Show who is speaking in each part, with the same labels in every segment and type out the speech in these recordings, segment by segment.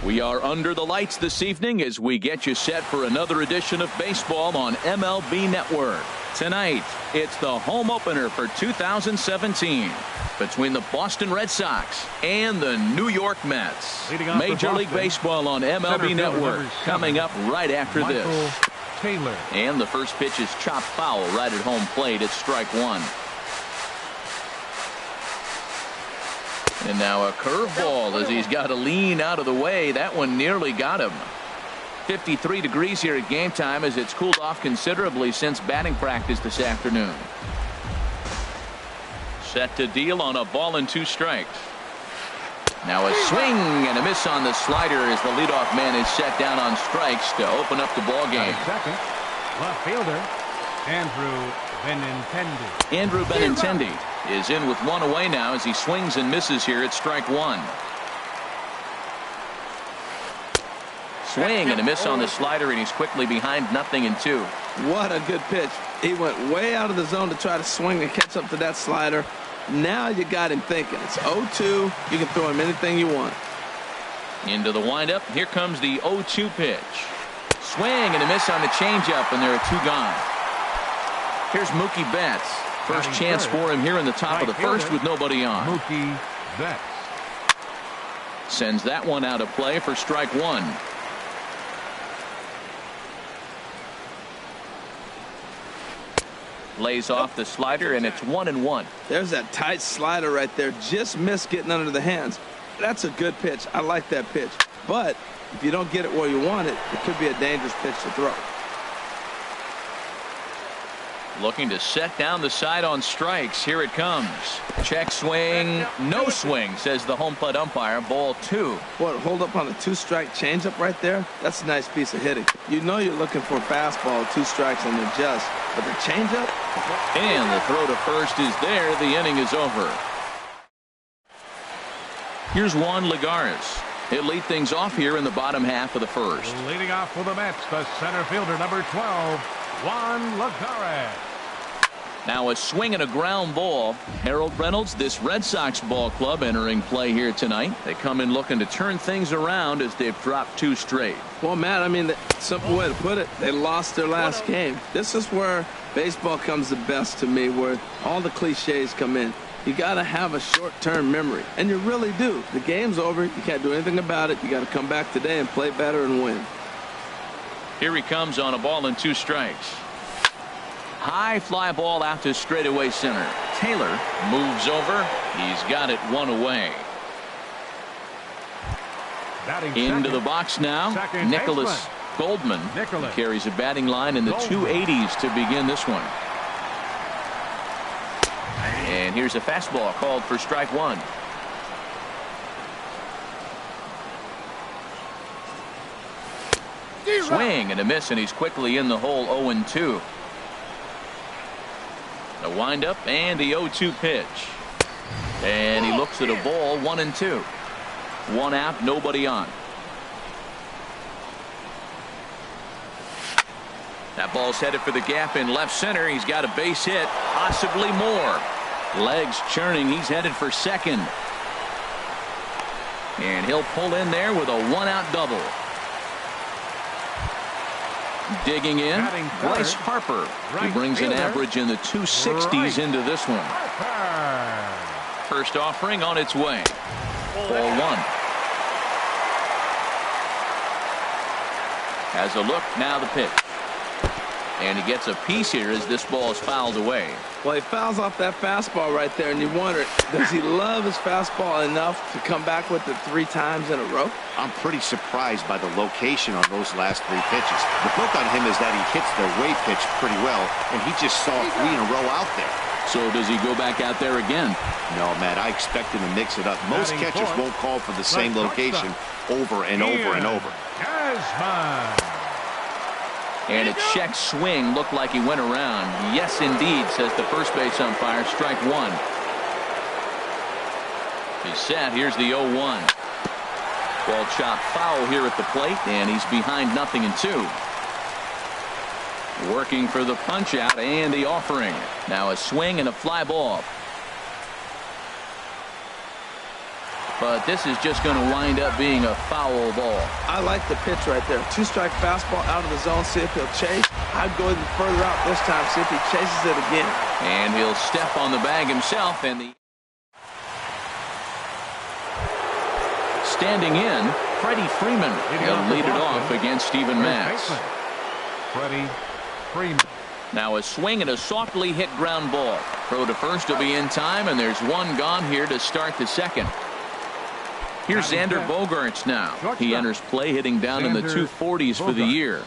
Speaker 1: We are under the lights this evening as we get you set for another edition of baseball on MLB Network. Tonight, it's the home opener for 2017 between the Boston Red Sox and the New York Mets. Major League Baseball on MLB Network coming up right after this.
Speaker 2: Taylor.
Speaker 1: And the first pitch is chopped foul right at home plate. It's strike one. And now a curveball as he's got to lean out of the way. That one nearly got him. 53 degrees here at game time as it's cooled off considerably since batting practice this afternoon. Set to deal on a ball and 2 strikes. Now a swing and a miss on the slider as the leadoff man is set down on strikes to open up the ball game.
Speaker 2: Second, left fielder, Andrew Benintendi.
Speaker 1: Andrew Benintendi is in with 1 away now as he swings and misses here at strike 1. Swing and a miss on the slider, and he's quickly behind 0-2.
Speaker 3: What a good pitch. He went way out of the zone to try to swing and catch up to that slider. Now you got him thinking. It's 0-2. You can throw him anything you want.
Speaker 1: Into the windup. Here comes the 0-2 pitch. Swing and a miss on the changeup, and there are 2 gone. Here's Mookie Betts. First chance for him here in the top of the first with nobody on.
Speaker 2: Mookie Betts
Speaker 1: sends that one out of play for strike 1. Lays off the slider, and it's 1-1.
Speaker 3: There's that tight slider right there. Just missed getting under the hands. That's a good pitch. I like that pitch. But if you don't get it where you want it, it could be a dangerous pitch to throw.
Speaker 1: Looking to set down the side on strikes. Here it comes. Check swing. No swing, says the home plate umpire. Ball 2.
Speaker 3: What, hold up on a 2-strike changeup right there? That's a nice piece of hitting. You know you're looking for a fastball, 2 strikes, and adjust. But the changeup?
Speaker 1: And the throw to first is there. The inning is over. Here's Juan Lagares. He'll lead things off here in the bottom half of the first.
Speaker 2: Leading off for the Mets, the center fielder, number 12, Juan Lagares.
Speaker 1: Now a swing and a ground ball. Harold Reynolds, this Red Sox ball club entering play here tonight. They come in looking to turn things around as they've dropped 2 straight.
Speaker 3: Well, Matt, I mean, the simple way to put it, they lost their last game. This is where baseball comes the best to me, where all the cliches come in. You got to have a short-term memory, and you really do. The game's over. You can't do anything about it. You got to come back today and play better and win.
Speaker 1: Here he comes on a ball and 2 strikes. High fly ball out to straightaway center. Taylor moves over. He's got it 1 away. Into the box now. Nicholas Goldman carries a batting line in the 280s to begin this one. And here's a fastball called for strike 1. Swing and a miss, and he's quickly in the hole. 0-2. The windup and the 0-2 pitch. And he looks at a ball. 1-2. 1 out, nobody on. That ball's headed for the gap in left center. He's got a base hit, possibly more. Legs churning. He's headed for second. And he'll pull in there with a 1-out double. Digging in, Bryce Harper. He brings an average in the 260s into this one. First offering on its way. Ball 1. Has a look, now the pitch. And he gets a piece here as this ball is fouled away.
Speaker 3: Well, he fouls off that fastball right there, and you wonder, does he love his fastball enough to come back with it 3 times in a row?
Speaker 4: I'm pretty surprised by the location on those last 3 pitches. The book on him is that he hits the way pitch pretty well, and he just saw 3 in a row out there.
Speaker 1: So does he go back out there again?
Speaker 4: No, Matt, I expect him to mix it up. Most catchers won't call for the same location over and over and over.
Speaker 1: And a check swing looked like he went around. Yes, indeed, says the first base umpire. Strike 1. He's set. Here's the 0-1. Ball chopped foul here at the plate, and he's behind 0-2. Working for the punch out and the offering. Now a swing and a fly ball. but this is just going to wind up being a foul ball.
Speaker 3: I like the pitch right there. 2-strike fastball out of the zone. See if he'll chase. I'd go even further out this time. See if he chases it again.
Speaker 1: And he'll step on the bag himself. And standing in, Freddie Freeman will lead it off against Steven Matz.
Speaker 2: Freddie Freeman.
Speaker 1: Now a swing and a softly hit ground ball. Throw to first will be in time, and there's one gone here to start the second. Here's Xander Bogaerts now. He enters play hitting down in the 240s for the year.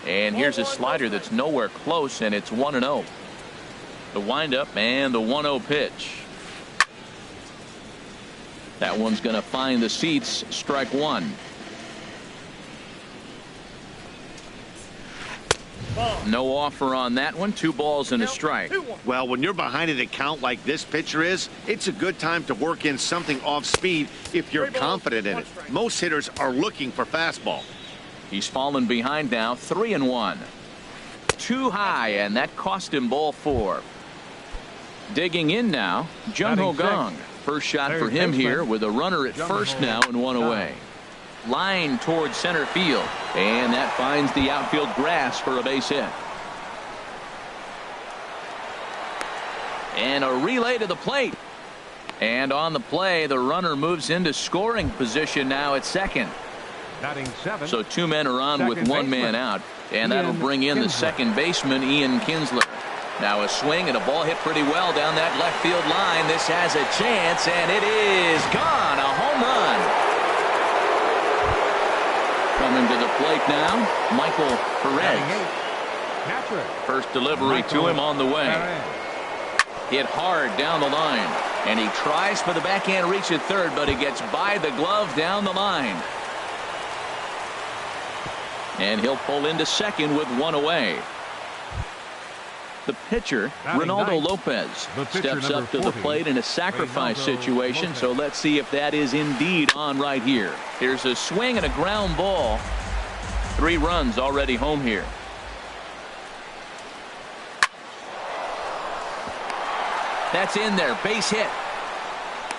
Speaker 1: And here's a slider that's nowhere close, and it's 1-0. The windup and the 1-0 pitch. That one's going to find the seats. Strike one. No offer on that one. 2 balls and a strike.
Speaker 4: Well, when you're behind an account like this pitcher is, it's a good time to work in something off speed if you're confident in it. Most hitters are looking for fastball.
Speaker 1: He's fallen behind now. 3-1. Too high, and that cost him ball 4. Digging in now, Jung-Ho Kang. First shot for him here with a runner at first now and 1 away. Line towards center field, and that finds the outfield grass for a base hit. And a relay to the plate. And on the play, the runner moves into scoring position now at second. So 2 men are on with 1 man out, and that'll bring in the second baseman, Ian Kinsler. Now a swing and a ball hit pretty well down that left field line. This has a chance, and it is gone. A home run. Coming to the plate now, Michael Perez. First delivery to him on the way. Hit hard down the line, and he tries for the backhand reach at third, but he gets by the glove down the line. And he'll pull into second with 1 away. The pitcher, Ronaldo Lopez, steps up to the plate in a sacrifice situation, so let's see if that is indeed on right here. Here's a swing and a ground ball. 3 runs already home here. That's in there, base hit.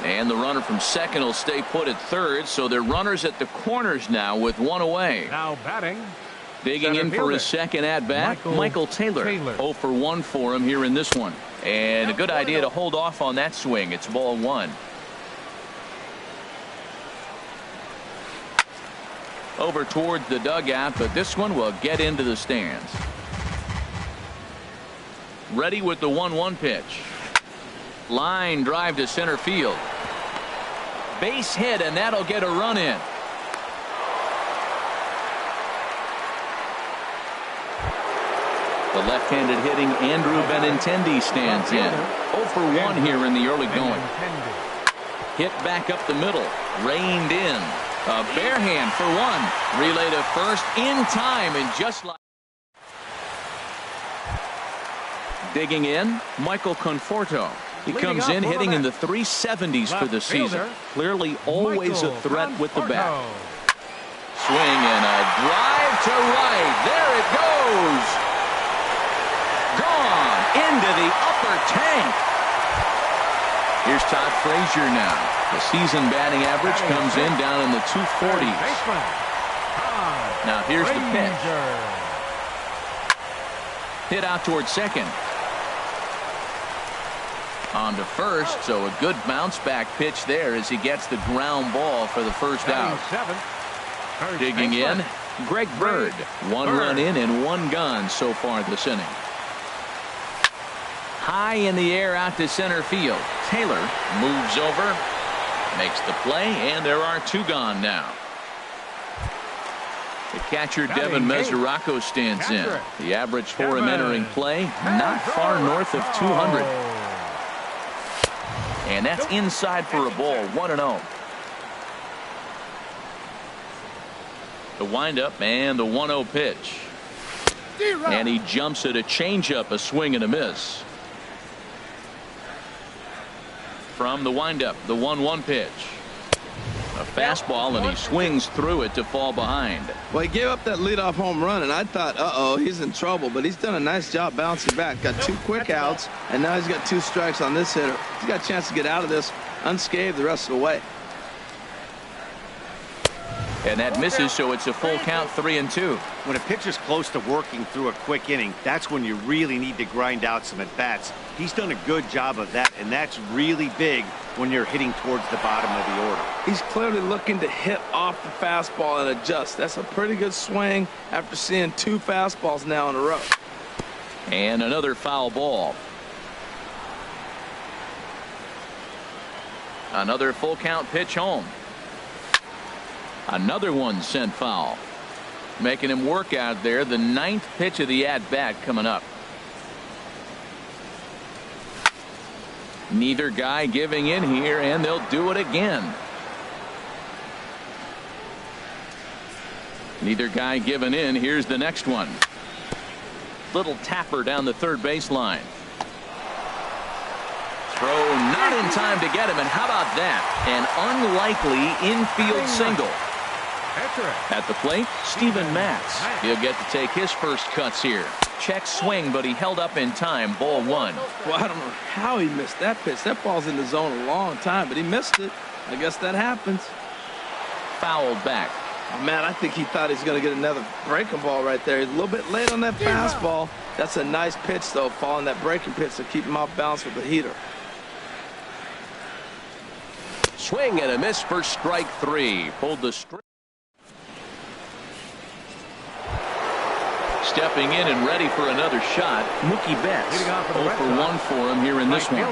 Speaker 1: And the runner from second will stay put at third, so they're runners at the corners now with 1 away.
Speaker 2: Now batting.
Speaker 1: Digging in for his second at-bat, Michael Taylor. 0 for 1 for him here in this one. And a good idea to hold off on that swing. It's ball 1. Over towards the dugout, but this one will get into the stands. Ready with the 1-1 pitch. Line drive to center field. Base hit, and that'll get a run in. The left-handed hitting Andrew Benintendi stands in. 0 for 1 here in the early going. Hit back up the middle. Reined in. A bare hand for 1. Relay to first in time, and just like. Digging in, Michael Conforto. He comes in hitting in the 370s for the season. Clearly always a threat with the bat. Swing and a drive to right. There it goes. Gone into the upper tank. Here's Todd Frazier now. The season batting average comes in down in the 240s. Now here's the pitch. Hit out towards second. On to first, so a good bounce back pitch there as he gets the ground ball for the first out. Digging in, Greg Bird. 1 run in and 1 gone so far this inning. High in the air out to center field. Taylor moves over, makes the play, and there are 2 gone now. The catcher Devin Mesoraco stands in. The average for him entering play, not far north of 200. And that's inside for a ball. 1-0. The windup and the 1-0 pitch. And he jumps at a changeup, a swing and a miss. From the windup, the 1-1 pitch. A fastball, and he swings through it to fall behind.
Speaker 3: Well, he gave up that leadoff home run, and I thought, uh-oh, he's in trouble. But he's done a nice job bouncing back. Got 2 quick outs, and now he's got 2 strikes on this hitter. He's got a chance to get out of this unscathed the rest of the way.
Speaker 1: And that misses, so it's a full count, 3-2.
Speaker 4: When a pitcher's close to working through a quick inning, that's when you really need to grind out some at-bats. He's done a good job of that, and that's really big when you're hitting towards the bottom of the order.
Speaker 3: He's clearly looking to hit off the fastball and adjust. That's a pretty good swing after seeing 2 fastballs now in a row.
Speaker 1: And another foul ball. Another full count pitch home. Another one sent foul. Making him work out there. The 9th pitch of the at-bat coming up. Neither guy giving in here, and they'll do it again. Neither guy giving in. Here's the next one. Little tapper down the third baseline. Throw not in time to get him, and how about that? An unlikely infield single. At the plate, Steven Matz. He'll get to take his first cuts here. Check swing, but he held up in time. Ball 1.
Speaker 3: Well, I don't know how he missed that pitch. That ball's in the zone a long time, but he missed it. I guess that happens.
Speaker 1: Fouled back.
Speaker 3: Oh, man, I think he thought he was going to get another breaking ball right there. He's a little bit late on that fastball. That's a nice pitch, though, following that breaking pitch to keep him off balance with the heater.
Speaker 1: Swing and a miss for strike 3. Pulled the string. Stepping in and ready for another shot, Mookie Betts. 0 for 1 for him here in this one.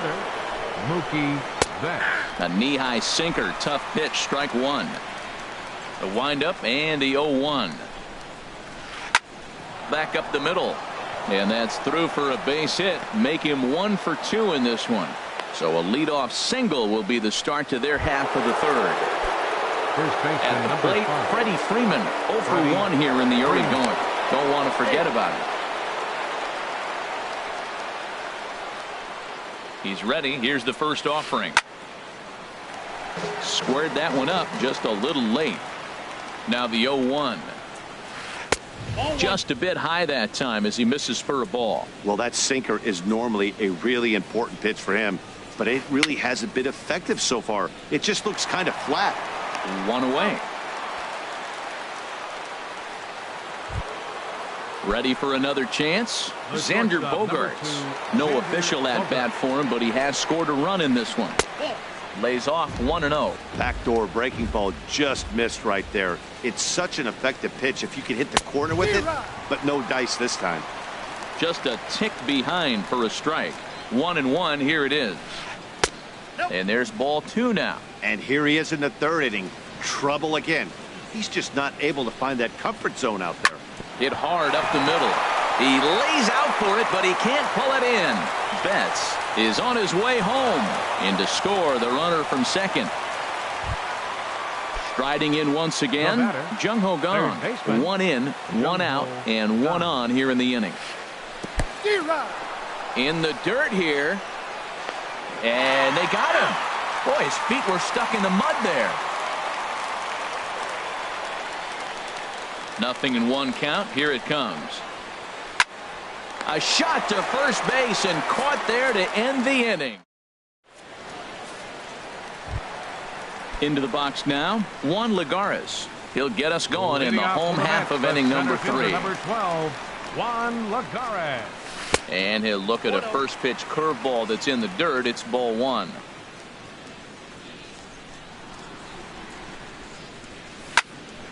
Speaker 2: Mookie Betts.
Speaker 1: A knee-high sinker, tough pitch, strike 1. The windup and the 0-1. Back up the middle, and that's through for a base hit. Make him 1 for 2 in this one. So a leadoff single will be the start to their half of the third. At the plate, Freddie Freeman, 0 for 1 here in the early going. Don't want to forget about it. He's ready. Here's the first offering. Squared that one up just a little late. Now the 0-1. Just a bit high that time as he misses for a ball.
Speaker 4: Well, that sinker is normally a really important pitch for him, but it really hasn't been effective so far. It just looks kind of flat.
Speaker 1: 1 away. Ready for another chance? Xander Bogaerts. No official at-bat for him, but he has scored a run in this one. Lays off 1-0.
Speaker 4: Backdoor breaking ball just missed right there. It's such an effective pitch if you can hit the corner with it, but no dice this time.
Speaker 1: Just a tick behind for a strike. 1-1, here it is. And there's ball 2 now.
Speaker 4: And here he is in the 3rd inning. Trouble again. He's just not able to find that comfort zone out there.
Speaker 1: Hit hard up the middle. He lays out for it, but he can't pull it in. Betts is on his way home. In to score the runner from second. Striding in once again, Jung Ho Kang. 1 in, 1 out, and 1 on here in the inning. In the dirt here. And they got him. Boy, his feet were stuck in the mud there. 0-1 count. Here it comes. A shot to first base and caught there to end the inning. Into the box now, Juan Lagares. He'll get us going in the home half of inning number 3.
Speaker 2: Number 12, Juan Lagares.
Speaker 1: And he'll look at a first pitch curveball that's in the dirt. It's ball 1.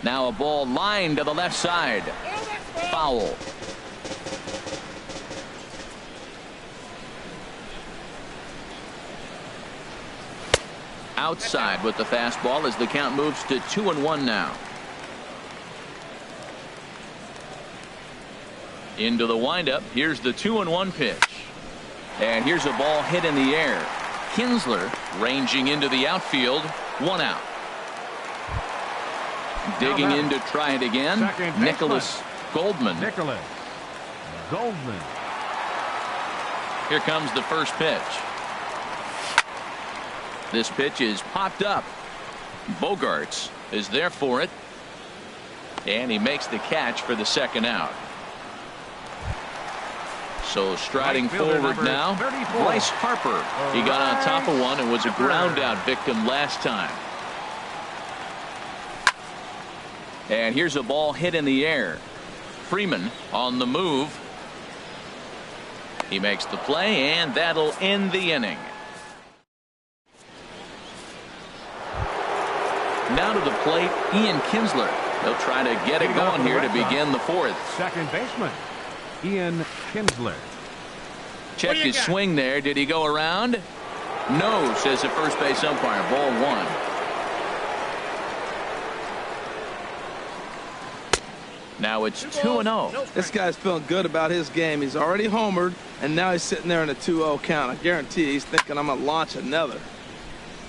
Speaker 1: Now a ball lined to the left side. Foul. Outside with the fastball as the count moves to 2-1 now. Into the windup. Here's the 2-1 pitch. And here's a ball hit in the air. Kinsler ranging into the outfield. 1 out. Digging in to try it again. Nicholas Goldman. Here comes the first pitch. This pitch is popped up. Bogarts is there for it. And he makes the catch for the second out. So striding forward now, Bryce Harper. He got on top of one and was a ground out victim last time. And here's a ball hit in the air. Freeman on the move. He makes the play, and that'll end the inning. Now to the plate, Ian Kinsler. They'll try to get it going here to begin the fourth.
Speaker 2: Second baseman, Ian Kinsler.
Speaker 1: Check his swing there. Did he go around? No, says the first base umpire. Ball one. Now it's 2-0.
Speaker 3: This guy's feeling good about his game. He's already homered, and now he's sitting there in a 2-0 count. I guarantee he's thinking I'm going to launch another.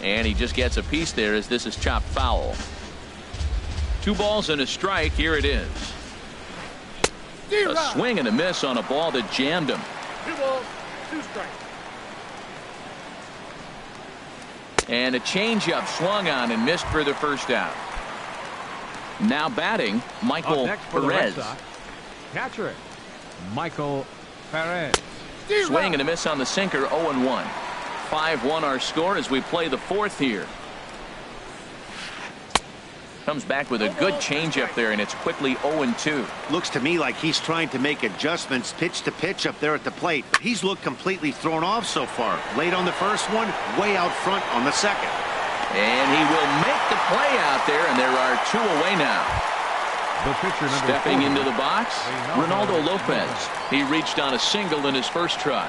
Speaker 1: And he just gets a piece there as this is chopped foul. 2 balls and a strike. Here it is. A swing and a miss on a ball that jammed him.
Speaker 5: 2 balls, 2 strikes.
Speaker 1: And a changeup swung on and missed for the first out. Now batting, Michael Perez.
Speaker 2: Catcher, Michael Perez.
Speaker 1: Swing and a miss on the sinker, 0-1. 5-1 our score as we play the fourth here. Comes back with a good changeup there, and it's quickly 0-2.
Speaker 4: Looks to me like he's trying to make adjustments pitch to pitch up there at the plate. But he's looked completely thrown off so far. Late on the first one, way out front on the second.
Speaker 1: And he will make the play out there, and there are 2 away now.
Speaker 2: The pitcher number
Speaker 1: Stepping
Speaker 2: 40,
Speaker 1: into the box, Ronaldo Lopez. He reached on a single in his first try.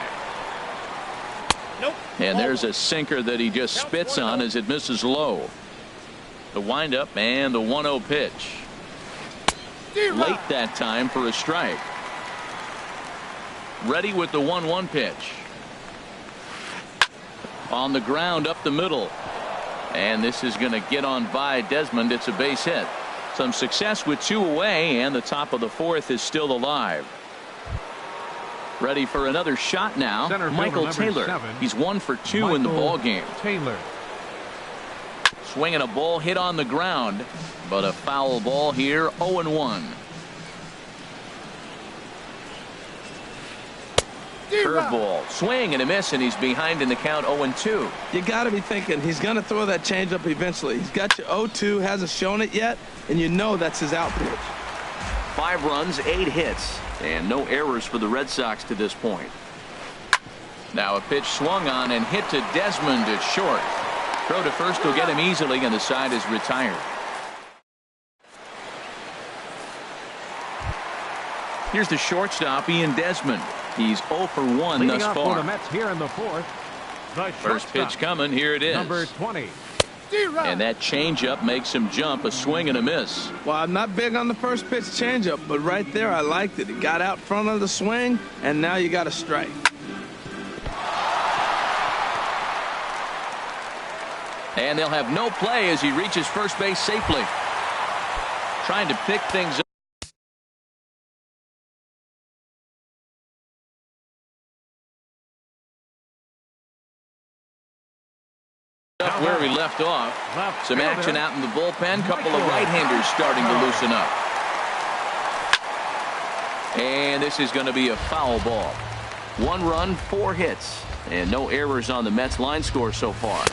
Speaker 5: Nope.
Speaker 1: And there's a sinker that he just spits on as it misses low. The windup and the 1-0 pitch. Late that time for a strike. Ready with the 1-1 pitch. On the ground up the middle. And this is going to get on by Desmond. It's a base hit. Some success with 2 away, and the top of the fourth is still alive. Ready for another shot now. Michael Taylor.
Speaker 2: 7,
Speaker 1: He's 1 for 2 in the ball game.
Speaker 2: Taylor.
Speaker 1: Swinging a ball hit on the ground, but a foul ball here. 0-1. Curveball, swing and a miss, and he's behind in the count. 0-2.
Speaker 3: You got to be thinking he's going to throw that changeup eventually. He's got you 0-2, hasn't shown it yet, and you know that's his out pitch.
Speaker 1: 5 runs, 8 hits, and no errors for the Red Sox to this point. Now a pitch swung on and hit to Desmond at short. Throw to first will get him easily, and the side is retired. Here's the shortstop, Ian Desmond. He's 0 for 1 thus
Speaker 2: For the
Speaker 1: far.
Speaker 2: Mets here in the fourth. The
Speaker 1: First pitch coming. Here it is.
Speaker 2: Number 20.
Speaker 1: And that changeup makes him jump. A swing and a miss.
Speaker 3: Well, I'm not big on the first pitch changeup, but right there I liked it. It got out front of the swing, and now you got a strike.
Speaker 1: And they'll have no play as he reaches first base safely. Trying to pick things up. Where we left off. Some action out in the bullpen. Couple of right-handers starting to loosen up. And this is going to be a foul ball. 1 run, 4 hits, and no errors on the Mets line score so far.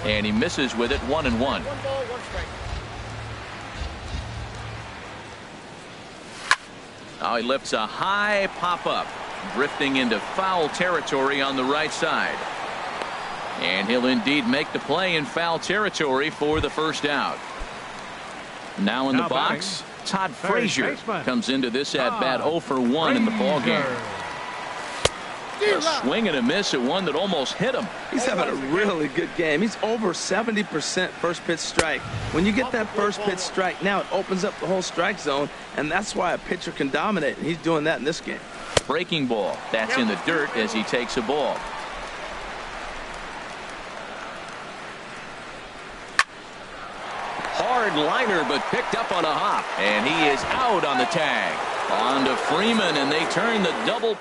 Speaker 1: And he misses with it. 1-1.
Speaker 5: 1 ball, 1 strike.
Speaker 1: Now he lifts a high pop-up, drifting into foul territory on the right side. And he'll indeed make the play in foul territory for the first out. Now in the box, Todd Frazier comes into this at-bat 0 for 1 in the ball game. A swing and a miss at one that almost hit him.
Speaker 3: He's having a really good game. He's over 70% first pitch strike. When you get that first pitch strike, now it opens up the whole strike zone, and that's why a pitcher can dominate, and he's doing that in this game.
Speaker 1: Breaking ball. That's in the dirt as he takes a ball. Hard liner, but picked up on a hop, and he is out on the tag. On to Freeman, and they turn the double.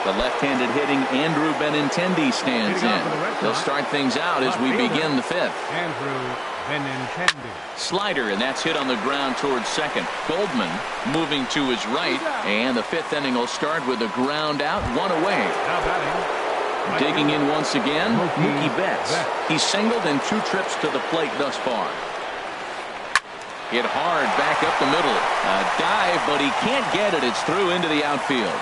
Speaker 1: The left-handed hitting Andrew Benintendi stands in. They'll start things out as we begin the fifth.
Speaker 2: Andrew Benintendi.
Speaker 1: Slider, and that's hit on the ground towards second. Goldman moving to his right, and the fifth inning will start with a ground out, one away.
Speaker 2: Now batting.
Speaker 1: Digging in once again, Mookie Betts. He's singled in 2 trips to the plate thus far. Hit hard back up the middle. A dive, but he can't get it. It's through into the outfield.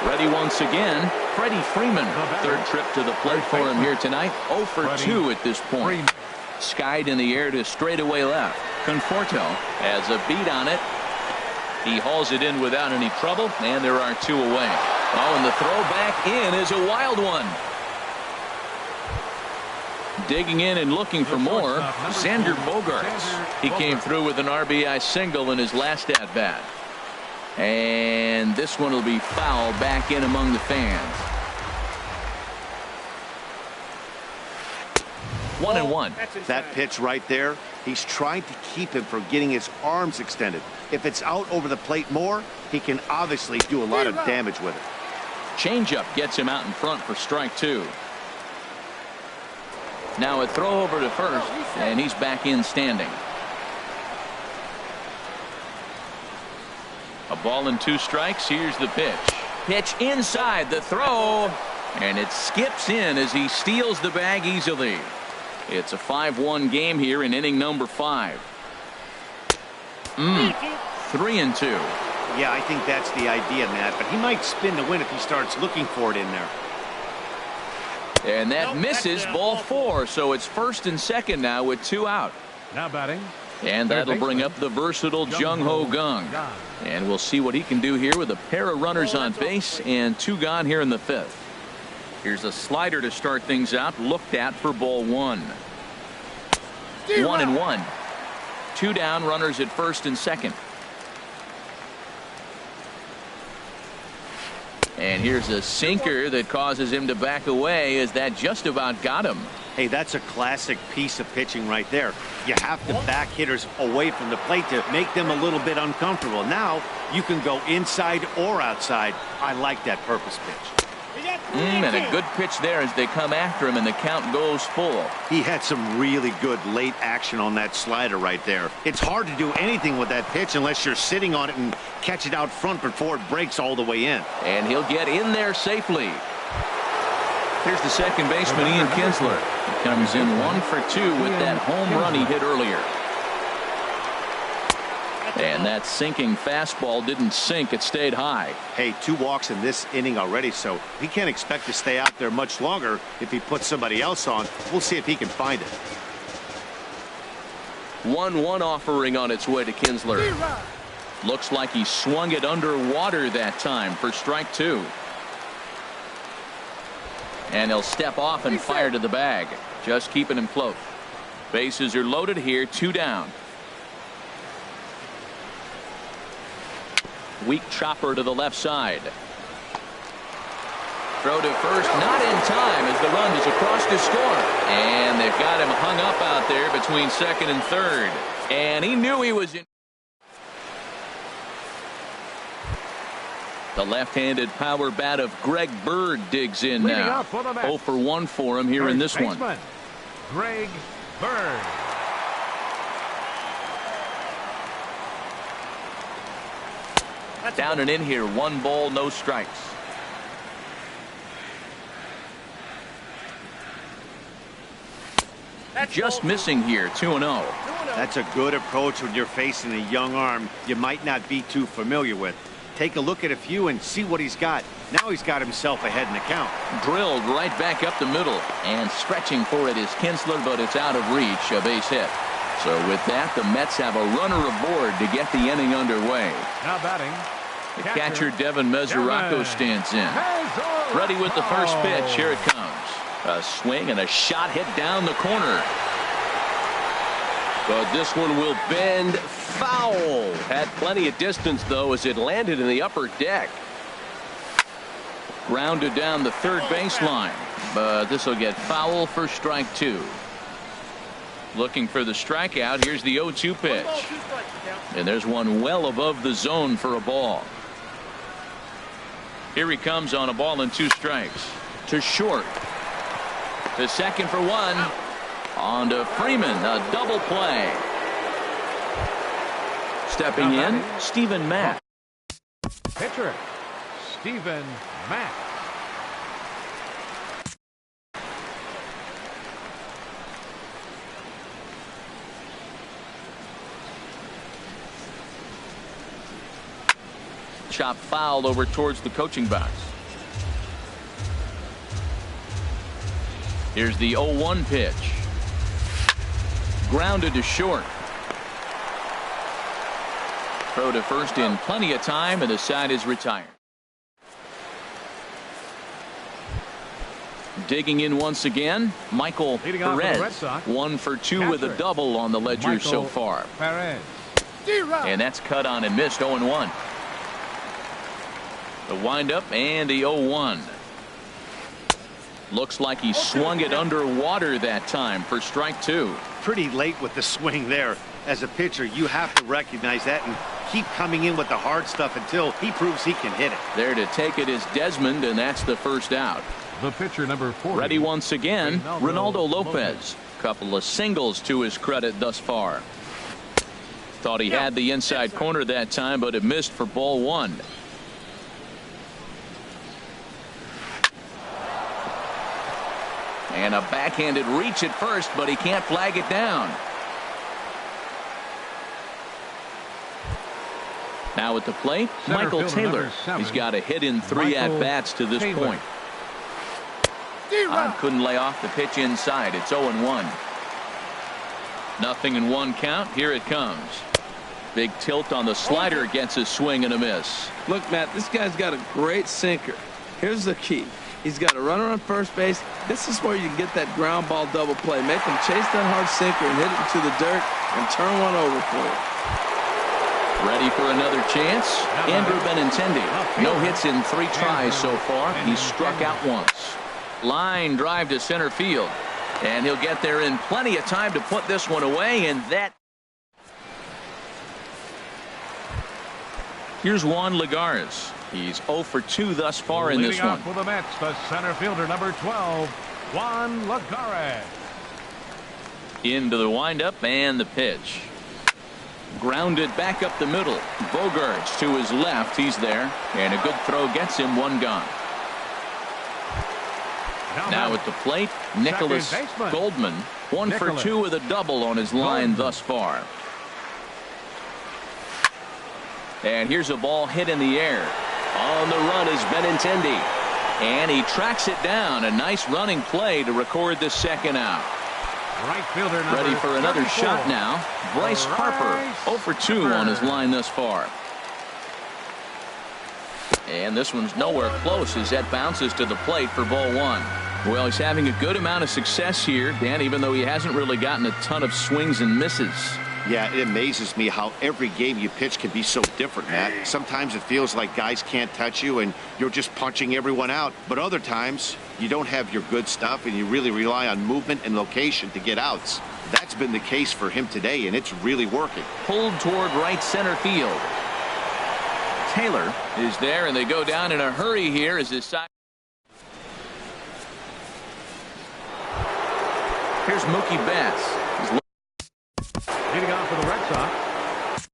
Speaker 1: Ready once again, Freddie Freeman. 3rd trip to the plate for him here tonight. 0 for 2 at this point. Skied in the air to straightaway left. Conforto has a beat on it. He hauls it in without any trouble, and there are 2 away. Oh, and the throw back in is a wild one. Digging in and looking for more, Xander Bogaerts. He came through with an RBI single in his last at-bat. And this one will be foul back in among the fans. 1-1.
Speaker 4: That pitch right there, he's trying to keep him from getting his arms extended. If it's out over the plate more, he can obviously do a lot of damage with it.
Speaker 1: Changeup gets him out in front for strike 2. Now a throw over to first, and he's back in standing. A ball and 2 strikes. Here's the pitch. Pitch inside the throw, and it skips in as he steals the bag easily. It's a 5-1 game here in inning number 5. 3-2.
Speaker 4: Yeah, I think that's the idea, Matt, but he might spin to win if he starts looking for it in there.
Speaker 1: And that misses, ball 4, so it's 1st and 2nd now with 2 out.
Speaker 2: Now batting.
Speaker 1: And that'll bring up the versatile Jung-Ho Kang. And we'll see what he can do here with a pair of runners on base and 2 gone here in the 5th. Here's a slider to start things out, looked at for ball 1. 1-1. 2 down, runners at 1st and 2nd. And here's a sinker that causes him to back away as that just about got him.
Speaker 4: Hey, that's a classic piece of pitching right there. You have to back hitters away from the plate to make them a little bit uncomfortable. Now you can go inside or outside. I like that purpose pitch.
Speaker 1: And a good pitch there as they come after him, and the count goes full.
Speaker 4: He had some really good late action on that slider right there. It's hard to do anything with that pitch unless you're sitting on it and catch it out front before it breaks all the way in.
Speaker 1: And he'll get in there safely. Here's the second baseman, Ian Kinsler. He comes in 1 for 2 with that home run he hit earlier. And that sinking fastball didn't sink. It stayed high.
Speaker 4: Hey, 2 walks in this inning already, so he can't expect to stay out there much longer if he puts somebody else on. We'll see if he can find it.
Speaker 1: 1-1 offering on its way to Kinsler. Looks like he swung it underwater that time for strike 2. And he'll step off and fire to the bag. Just keeping him close. Bases are loaded here, 2 down. Weak chopper to the left side. Throw to first, not in time as the run is across to score. And they've got him hung up out there between 2nd and 3rd. And he knew he was in. The left-handed power bat of Greg Bird digs in now. 0 for 1 for him here in this one.
Speaker 2: Greg Bird.
Speaker 1: Down and in here, 1 ball, no strikes. Just missing here, 2-0.
Speaker 4: That's a good approach when you're facing a young arm you might not be too familiar with. Take a look at a few and see what he's got. Now he's got himself ahead in the count.
Speaker 1: Drilled right back up the middle, and stretching for it is Kinsler, but it's out of reach, a base hit. So with that, the Mets have a runner aboard to get the inning underway.
Speaker 2: Now batting.
Speaker 1: The catcher Devin Mesoraco stands in. Ready with the first pitch. Here it comes. A swing and a shot hit down the corner. But this one will bend foul. Had plenty of distance, though, as it landed in the upper deck. Grounded down the 3rd baseline. But this will get foul for strike 2. Looking for the strikeout. Here's the 0-2 pitch.
Speaker 5: 1 ball, 2 strikes. Count.
Speaker 1: And there's one well above the zone for a ball. Here he comes on a ball and 2 strikes. To short. To second for 1. On to Freeman. A double play. Stepping in, Stephen Matt.
Speaker 2: Pitcher, Stephen Matt.
Speaker 1: Chop fouled over towards the coaching box. Here's the 0-1 pitch. Grounded to short. Throw to first in plenty of time, and the side is retired. Digging in once again, Michael Perez. 1 for 2 with a double on the ledger so far.
Speaker 2: Perez.
Speaker 1: And that's cut on and missed. 0-1. The windup and the 0-1. Looks like he swung it underwater that time for strike 2.
Speaker 4: Pretty late with the swing there. As a pitcher, you have to recognize that and keep coming in with the hard stuff until he proves he can hit it.
Speaker 1: There to take it is Desmond, and that's the first out.
Speaker 2: The pitcher, number 40.
Speaker 1: Ready once again, Ronaldo Lopez. Couple of singles to his credit thus far. Thought he had the inside corner that time, but it missed for ball 1. And a backhanded reach at first, but he can't flag it down. Now at the plate, Michael Taylor. He's got a hit in 3 at-bats to this point. Couldn't lay off the pitch inside. It's 0-1. Nothing in 1 count. Here it comes. Big tilt on the slider, gets a swing and a miss.
Speaker 3: Look, Matt, this guy's got a great sinker. Here's the key. He's got a runner on first base. This is where you get that ground ball double play. Make him chase that hard sinker and hit it into the dirt and turn one over for you.
Speaker 1: Ready for another chance? Andrew Benintendi. No hits in 3 tries so far. He's struck out once. Line drive to center field. And he'll get there in plenty of time to put this one away. And that. Here's Juan Lagares. He's 0 for 2 thus far in this one.
Speaker 2: For the Mets, the center fielder, number 12, Juan Lagares.
Speaker 1: Into the windup and the pitch. Grounded back up the middle. Bogarts to his left. He's there. And a good throw gets him 1 gone. Now at the plate, Nicholas Goldman. 1 for 2 with a double on his line thus far. And here's a ball hit in the air. On the run is Benintendi. And he tracks it down. A nice running play to record the second out.
Speaker 2: Right fielder
Speaker 1: ready for another 34. Shot now. Bryce Harper 0 for 2 on his line thus far. And this one's nowhere close as that bounces to the plate for ball 1. Well, he's having a good amount of success here, Dan, even though he hasn't really gotten a ton of swings and misses.
Speaker 4: Yeah, it amazes me how every game you pitch can be so different, Matt. Sometimes it feels like guys can't touch you and you're just punching everyone out. But other times, you don't have your good stuff and you really rely on movement and location to get outs. That's been the case for him today, and it's really working.
Speaker 1: Pulled toward right center field. Taylor is there, and they go down in a hurry here as his side. Here's Mookie Betts.
Speaker 2: Leading off for the Red Sox.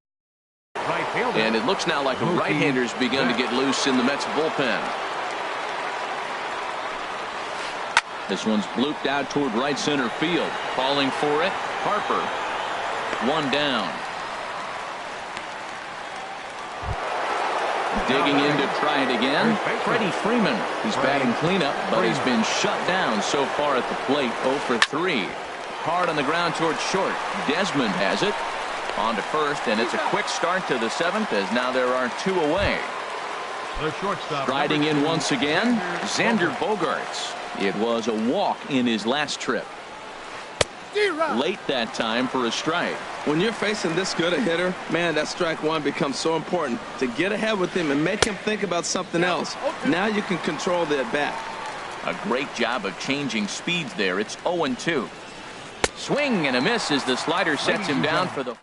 Speaker 2: Right fielder.
Speaker 1: And it looks now like a right-hander's begun to get loose in the Mets bullpen. This one's blooped out toward right center field. Calling for it, Harper. 1 down. Digging in to try it again. Freddie Freeman. He's batting cleanup, but he's been shut down so far at the plate. 0 for 3. Hard on the ground towards short. Desmond has it. On to first, and it's a quick start to the 7th as now there are 2 away.
Speaker 2: The shortstop.
Speaker 1: Riding in once again, Xander Bogarts. It was a walk in his last trip. Late that time for a strike.
Speaker 3: When you're facing this good a hitter, man, that strike 1 becomes so important to get ahead with him and make him think about something else. Now you can control the at-bat.
Speaker 1: A great job of changing speeds there. It's 0-2. Swing and a miss as the slider sets him down for the.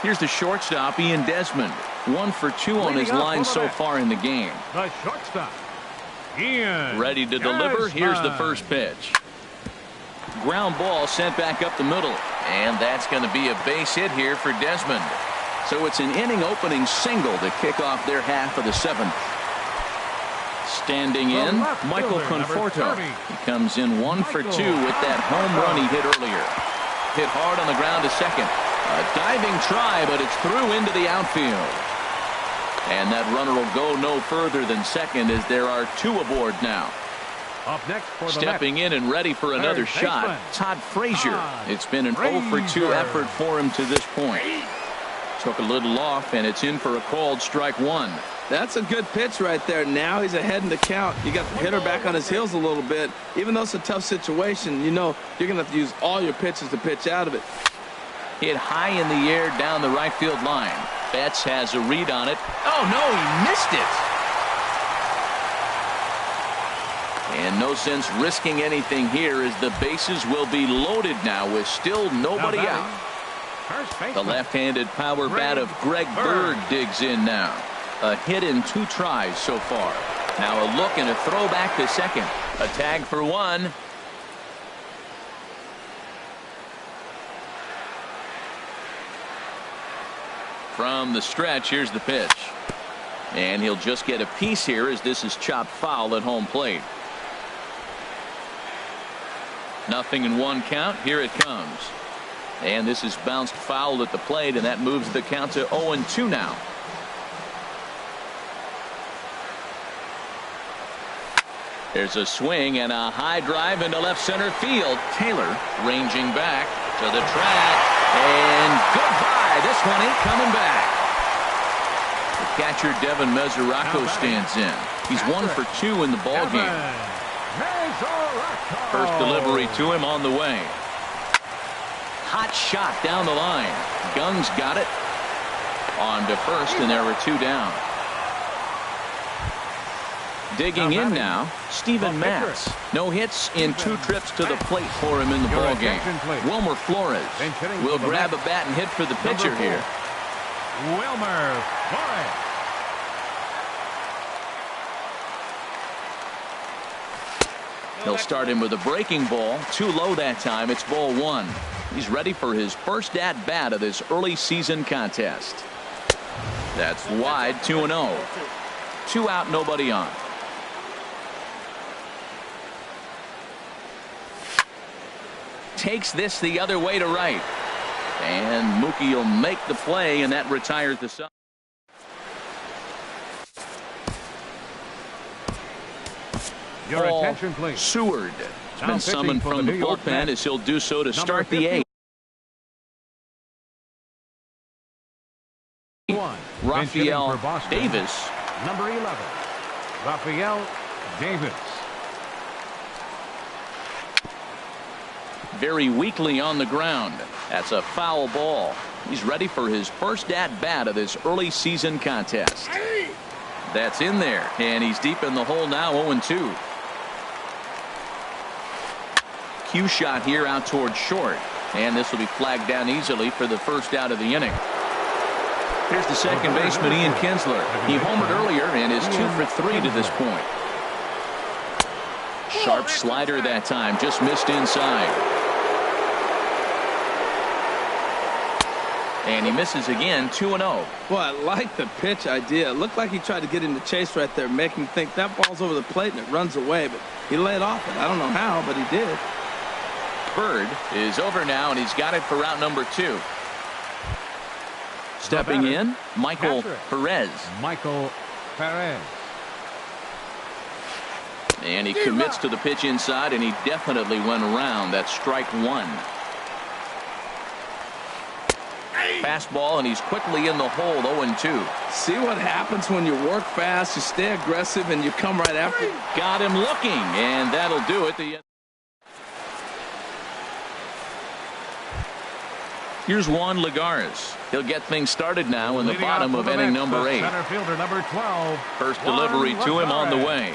Speaker 1: Here's the shortstop, Ian Desmond. 1 for 2 on his line so far in the game.
Speaker 2: The shortstop, Ian.
Speaker 1: Ready to deliver. Here's the first pitch. Ground ball sent back up the middle. And that's going to be a base hit here for Desmond. So it's an inning opening single to kick off their half of the 7th. Standing in, Michael Conforto. He comes in 1 for 2 with that home run he hit earlier. Hit hard on the ground to second. A diving try, but it's through into the outfield. And that runner will go no further than second as there are 2 aboard now.
Speaker 2: Up next for the
Speaker 1: Stepping in and ready for another shot, Todd Frazier. It's been an 0 for 2 effort for him to this point. Took a little off, and it's in for a called strike 1.
Speaker 3: That's a good pitch right there. Now he's ahead in the count. You got the hitter back on his heels a little bit. Even though it's a tough situation, you know you're going to have to use all your pitches to pitch out of it.
Speaker 1: Hit high in the air down the right field line. Betts has a read on it. Oh, no, he missed it. And no sense risking anything here as the bases will be loaded now with still nobody out. The left-handed power bat of Greg Bird digs in now. A hit in 2 tries so far. Now a look and a throw back to second. A tag for 1. From the stretch, here's the pitch. And he'll just get a piece here as this is chopped foul at home plate. 0-1 count. Here it comes. And this is bounced foul at the plate, and that moves the count to 0-2 now. There's a swing and a high drive into left center field. Taylor ranging back to the track. And goodbye. This one ain't coming back. The catcher, Devin Mesoraco, stands in. He's 1 for 2 in the ballgame. First delivery to him on the way. Hot shot down the line. Guns got it. On to first, and there were 2 down. Digging in now, Steven Matz. No hits in 2 trips to the plate for him in the ballgame. Wilmer Flores will grab a bat and hit for the pitcher here.
Speaker 2: Wilmer Flores.
Speaker 1: He'll start him with a breaking ball. Too low that time. It's ball 1. He's ready for his first at bat of this early season contest. That's wide. 2-0. 2 out, nobody on. Takes this the other way to right. And Mookie will make the play, and that retires the side.
Speaker 2: Your attention, please.
Speaker 1: Seward has been summoned from the bullpen as he'll do so to start the 8th. Rafael Davis.
Speaker 2: Number 11. Rafael Davis.
Speaker 1: Very weakly on the ground. That's a foul ball. He's ready for his first at bat of this early season contest. That's in there, and he's deep in the hole now. 0-2. Cue shot here out towards short, and this will be flagged down easily for the first out of the inning. Here's the second baseman, Ian Kinsler. He homered earlier and is 2 for 3 to this point. Sharp slider that time, just missed inside. And he misses again. 2-0.
Speaker 3: Boy, I like the pitch idea. It looked like he tried to get him to chase right there, make him think that ball's over the plate and it runs away, but he laid off it. I don't know how, but he did.
Speaker 1: Bird is over now, and he's got it for route number 2. Stepping in, Michael Perez.
Speaker 2: Michael Perez.
Speaker 1: And he commits to the pitch inside, and he definitely went around. That's strike 1. Fastball, and he's quickly in the hole. 0-2.
Speaker 3: See what happens when you work fast, you stay aggressive, and you come right after.
Speaker 1: Got him looking, and that'll do it. Here's Juan Lagares. He'll get things started now in the bottom of inning number 8.
Speaker 2: Center fielder number 12.
Speaker 1: First delivery to him on the way.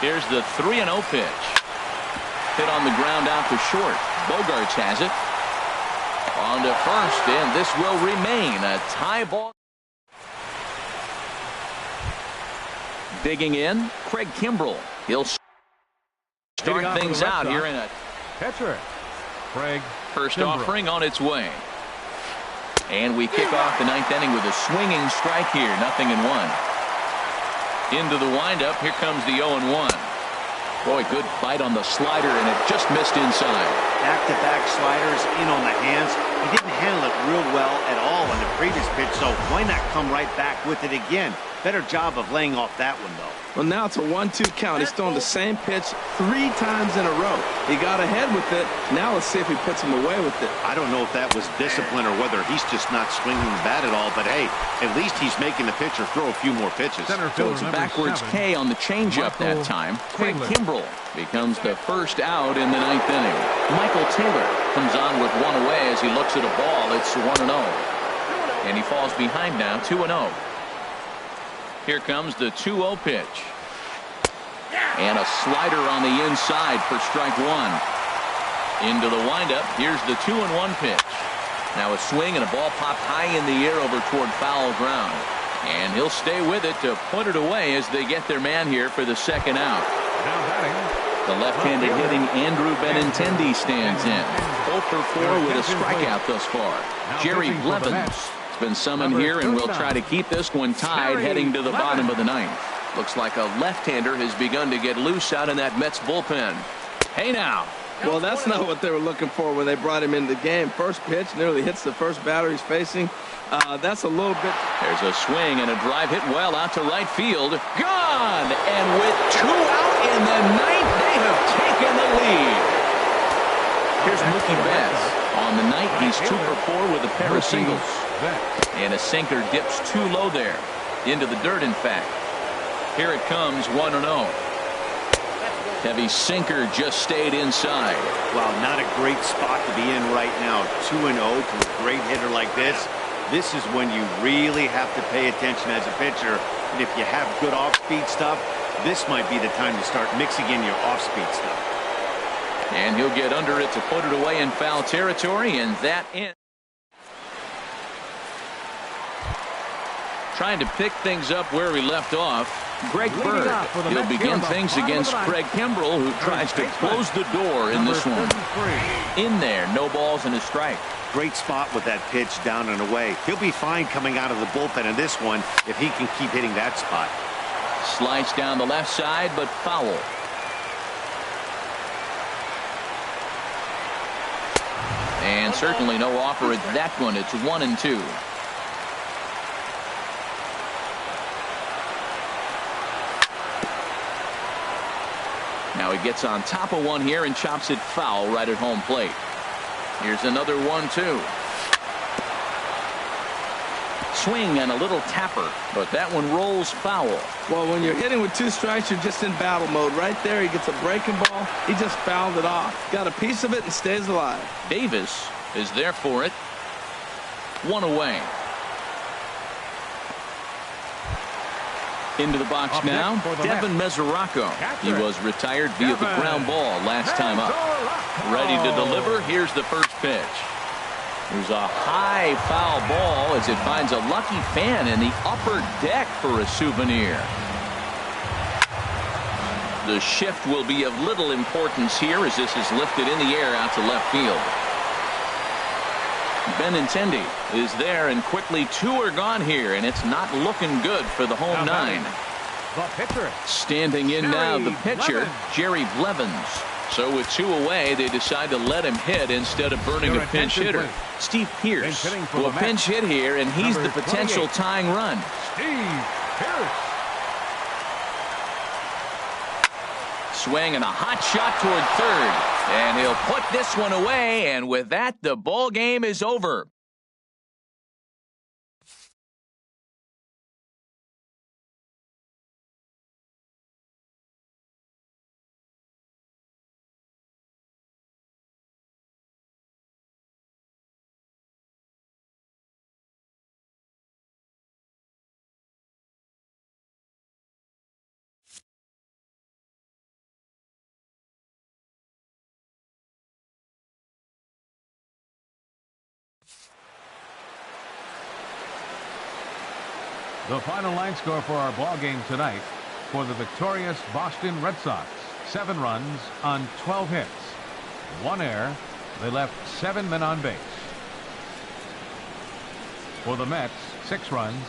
Speaker 1: Here's the 3-0 pitch. Hit on the ground out to short. Bogarts has it. On to first, and this will remain a tie ball. Digging in, Craig Kimbrell. He'll start things out here in a
Speaker 2: Catcher, Craig
Speaker 1: first
Speaker 2: Kimbrell.
Speaker 1: offering on its way. And we kick off the ninth inning with a swinging strike here. 0-1. Into the windup. Here comes the 0-1. Boy, good bite on the slider, and it just missed inside.
Speaker 4: Back-to-back sliders in on the hands. He didn't handle it real well at all on the previous pitch, so why not come right back with it again? Better job of laying off that one, though.
Speaker 3: Well, now it's a 1-2 count. He's throwing the same pitch 3 times in a row. He got ahead with it. Now let's see if he puts him away with it.
Speaker 4: I don't know if that was discipline or whether he's just not swinging the bat at all, but hey, at least he's making the pitcher throw a few more pitches.
Speaker 2: Center
Speaker 1: So
Speaker 2: fielder
Speaker 1: it's a
Speaker 2: number
Speaker 1: backwards
Speaker 2: 7,
Speaker 1: K on the changeup that time. Craig
Speaker 2: Taylor.
Speaker 1: Kimbrell becomes the first out in the ninth inning. Michael Taylor comes on with one away as he looks at a ball. It's 1-0. And he falls behind now, 2-0. Here comes the 2-0 pitch. And a slider on the inside for strike one. Into the windup. Here's the 2-1 pitch. Now a swing and a ball popped high in the air over toward foul ground. And he'll stay with it to put it away as they get their man here for the second out.
Speaker 2: Now batting,
Speaker 1: The left-handed hitting Andrew Benintendi stands in. 0 for 4 with a strikeout thus far. Jerry Blevins has been summoned here, and will try to keep this one tied heading to the bottom of the ninth. Looks like a left-hander has begun to get loose out in that Mets bullpen. Hey now.
Speaker 3: Well, that's not what they were looking for when they brought him into the game. First pitch nearly hits the first batter he's facing. That's a little bit.
Speaker 1: There's a swing and a drive hit well out to right field. Gone! And with 2 out in the ninth, they have taken the lead. Here's Mookie Betts. On the night, he's 2 for 4 with a pair of singles. And a sinker dips too low there. Into the dirt, in fact. Here it comes, 1-0. Heavy sinker just stayed inside.
Speaker 4: Wow, not a great spot to be in right now. 2-0 to a great hitter like this. This is when you really have to pay attention as a pitcher. And if you have good off-speed stuff, this might be the time to start mixing in your off-speed stuff.
Speaker 1: And he'll get under it to put it away in foul territory, and that ends. Trying to pick things up where we left off. Greg Bird. He'll begin things against Craig Kimbrell, who tries to close the door in this one. In there, no balls and a strike.
Speaker 4: Great spot with that pitch down and away. He'll be fine coming out of the bullpen in this one if he can keep hitting that spot.
Speaker 1: Slice down the left side, but foul. And certainly no offer at that one. It's 1-2. Now he gets on top of one here and chops it foul right at home plate. Here's another 1-2. Swing and a little tapper, but that one rolls foul.
Speaker 3: Well, when you're hitting with 2 strikes, you're just in battle mode. Right there, he gets a breaking ball. He just fouled it off. Got a piece of it and stays alive.
Speaker 1: Davis is there for it. 1 away. Into the box now, Devin Mesoraco. He was retired via the ground ball last time up. Ready to deliver. Here's the first pitch. There's a high foul ball as it finds a lucky fan in the upper deck for a souvenir. The shift will be of little importance here as this is lifted in the air out to left field. Benintendi is there, and quickly 2 are gone here, and it's not looking good for the home 9.
Speaker 2: The pitcher.
Speaker 1: Standing in now, the pitcher, Jerry Blevins. So with 2 away, they decide to let him hit instead of burning a pinch hitter. Steve Pearce will pinch hit here, and he's the potential tying run.
Speaker 2: Steve Pearce.
Speaker 1: Swing and a hot shot toward third. And he'll put this one away, and with that, the ball game is over.
Speaker 2: The final line score for our ball game tonight for the victorious Boston Red Sox. 7 runs on 12 hits. 1 error. They left 7 men on base. For the Mets, 6 runs,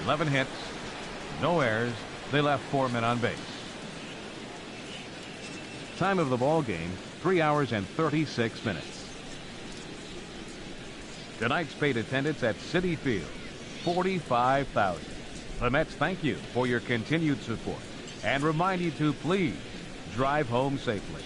Speaker 2: 11 hits, no errors. They left 4 men on base. Time of the ball game, 3 hours and 36 minutes. Tonight's paid attendance at Citi Field, 45,000. The Mets thank you for your continued support and remind you to please drive home safely.